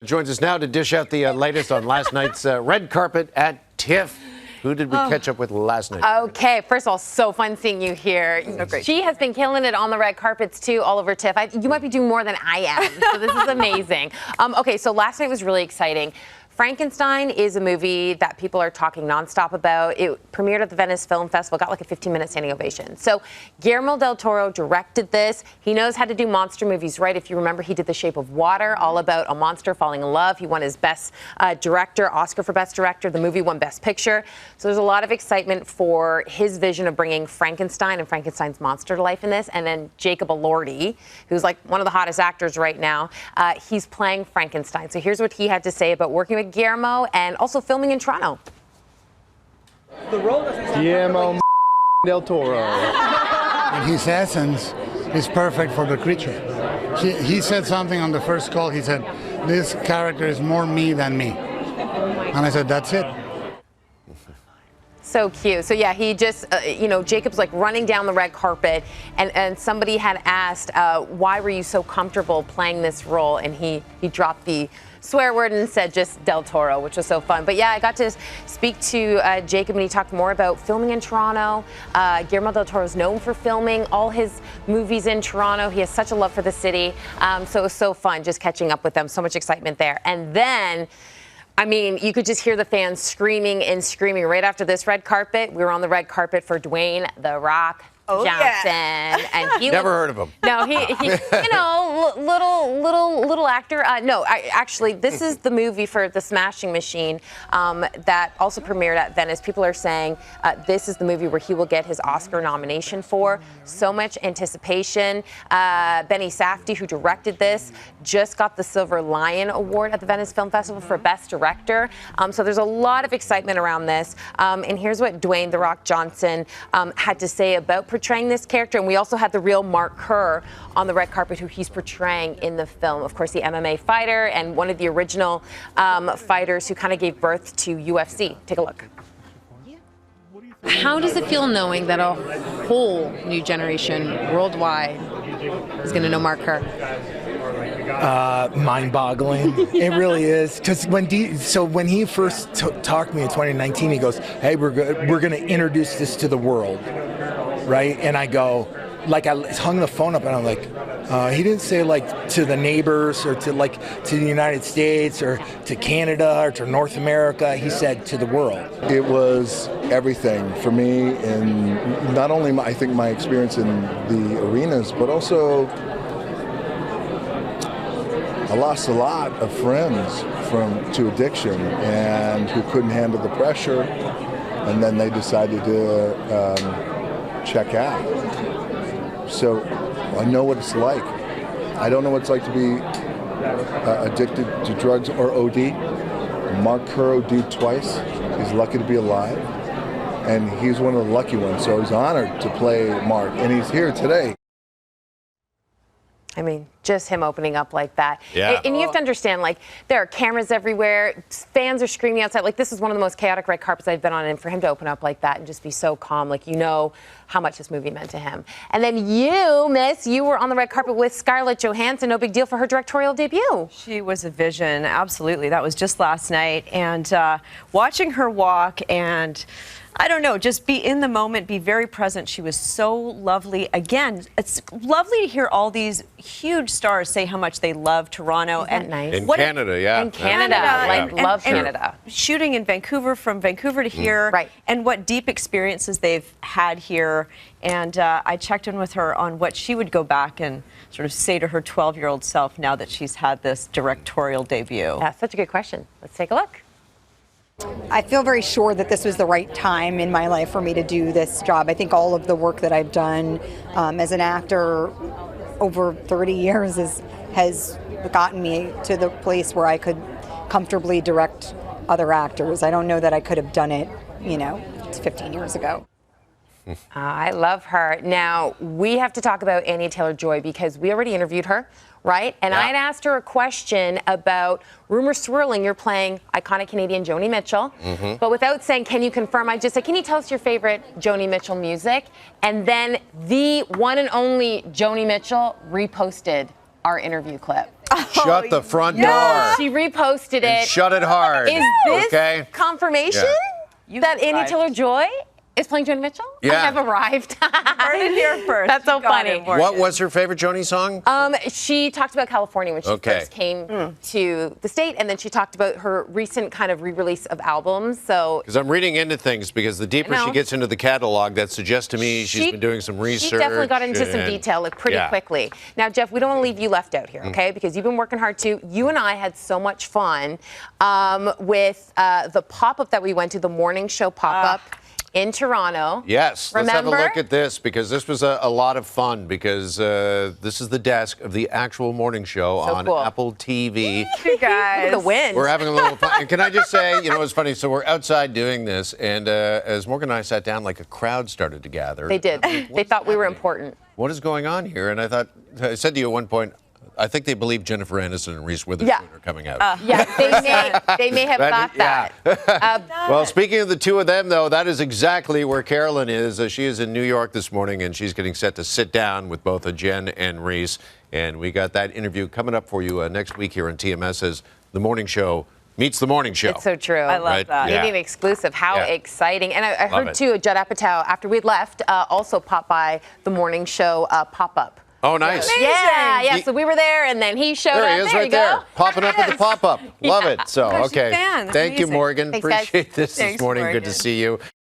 Joins us now to dish out the latest on last night's red carpet at TIFF. Who did we catch up with last night? Okay, first of all, so fun seeing you here. She has been killing it on the red carpets too, all over TIFF. You might be doing more than I am, so this is amazing. Okay, so last night was really exciting. Frankenstein is a movie that people are talking nonstop about. It premiered at the Venice Film Festival, got like a 15-minute standing ovation. So Guillermo del Toro directed this. He knows how to do monster movies, right? If you remember, he did The Shape of Water, all about a monster falling in love. He won his Best Director, Oscar for Best Director. The movie won Best Picture. So there's a lot of excitement for his vision of bringing Frankenstein and Frankenstein's monster to life in this. And then Jacob Elordi, who's like one of the hottest actors right now, he's playing Frankenstein. So here's what he had to say about working with Guillermo and also filming in Toronto. Guillermo del Toro. His essence is perfect for the creature. He said something on the first call. He said, "This character is more me than me." And I said, "That's it." So cute. So yeah, he just, Jacob's like running down the red carpet, and somebody had asked, why were you so comfortable playing this role? And he dropped the swear word and said just Del Toro, which was so fun. But yeah, I got to speak to Jacob, and he talked more about filming in Toronto. Guillermo del Toro is known for filming all his movies in Toronto. He has such a love for the city. So it was so fun just catching up with them. So much excitement there. And then, I mean, you could just hear the fans screaming and screaming right after this red carpet. We were on the red carpet for Dwayne "The Rock" Johnson, yeah. And he never heard of him. No, he little actor. No, actually, this is the movie for The Smashing Machine that also premiered at Venice. People are saying this is the movie where he will get his Oscar nomination for. So much anticipation. Benny Safdie, who directed this, just got the Silver Lion Award at the Venice Film Festival for Best Director. So there's a lot of excitement around this. And here's what Dwayne "The Rock" Johnson had to say about portraying this character. And we also had the real Mark Kerr on the red carpet, who he's portraying in the film. Of course, the MMA fighter and one of the original fighters who kind of gave birth to UFC. Take a look. How does it feel knowing that a whole new generation worldwide is going to know Mark Kerr? Mind-boggling. It really is. Because when he first talked to me in 2019, he goes, "Hey, we're going to introduce this to the world." Right? And I go, like, I hung the phone up and I'm like, he didn't say like to the neighbors or to the United States or to Canada or to North America. He said to the world. It was everything for me, and not only I think my experience in the arenas, but also I lost a lot of friends to addiction and who couldn't handle the pressure, and then they decided to check out. So I know what it's like. I don't know what it's like to be addicted to drugs or OD. Mark Kerr OD'd twice. He's lucky to be alive, and he's one of the lucky ones. So he's honored to play Mark, and he's here today. I mean, just him opening up like that. Yeah. And you have to understand, like, there are cameras everywhere. Fans are screaming outside. Like, this is one of the most chaotic red carpets I've been on. And for him to open up like that and just be so calm, like, you know how much this movie meant to him. And then you were on the red carpet with Scarlett Johansson. No big deal for her directorial debut. She was a vision. Absolutely. That was just last night. And watching her walk and, I don't know, just be in the moment, be very present. She was so lovely. Again, it's lovely to hear all these huge stars say how much they love Toronto. Isn't that nice? In Canada, yeah. In Canada, love Canada. Shooting in Vancouver, from Vancouver to here, right. And what deep experiences they've had here. And I checked in with her on what she would go back and sort of say to her 12-year-old self now that she's had this directorial debut. Yeah, such a good question. Let's take a look. I feel very sure that this was the right time in my life for me to do this job. I think all of the work that I've done as an actor over 30 years has gotten me to the place where I could comfortably direct other actors. I don't know that I could have done it, 15 years ago. I love her. Now, we have to talk about Anya Taylor-Joy because we already interviewed her, right? And yeah. I'd asked her a question about rumors swirling. You're playing iconic Canadian Joni Mitchell. But without saying, can you confirm, I just said, can you tell us your favorite Joni Mitchell music? And then the one and only Joni Mitchell reposted our interview clip. Shut the front door. She reposted And it. shut it hard. Is this okay? confirmation that Anya Taylor-Joy is playing Joni Mitchell? Yeah. I have arrived. Heard it here first. That's so You got funny. it, Morgan. What was her favorite Joni song? She talked about California when she first came to the state, and then she talked about her recent kind of re-release of albums. So, Because I'm reading into things, because the deeper she gets into the catalog, that suggests to me she's been doing some research. She definitely got into some detail like pretty quickly. Now, Jeff, we don't want to leave you left out here, okay? Because you've been working hard too. You and I had so much fun with the pop-up that we went to, the morning show pop-up. In Toronto. Yes. Remember? Let's have a look at this, because this was a lot of fun, because this is the desk of the actual morning show on Apple TV. You guys. The wind. We're having a little fun. And can I just say, it's funny. So we're outside doing this, and as Morgan and I sat down, like a crowd started to gather. They did. They thought we were important. What is going on here? And I said to you at one point, I think they believe Jennifer Aniston and Reese Witherspoon are coming out. They may have thought that. Well, speaking of the two of them, though, that is exactly where Carolyn is. She is in New York this morning, and she's getting set to sit down with both Jen and Reese. And we got that interview coming up for you next week here on TMS as the morning show meets the morning show. It's so true. I love that. Maybe an exclusive. How exciting. And I heard, too, Judd Apatow, after we'd left, also popped by the morning show pop-up. Oh, nice. Yeah. So we were there, and then he showed up. There he is, right there, popping up at the pop-up. Love it. So, Gosh, okay. fan. That's Thank you, amazing. Morgan. Thanks, guys. Appreciate this Thanks, morning. Good Morgan. to see you.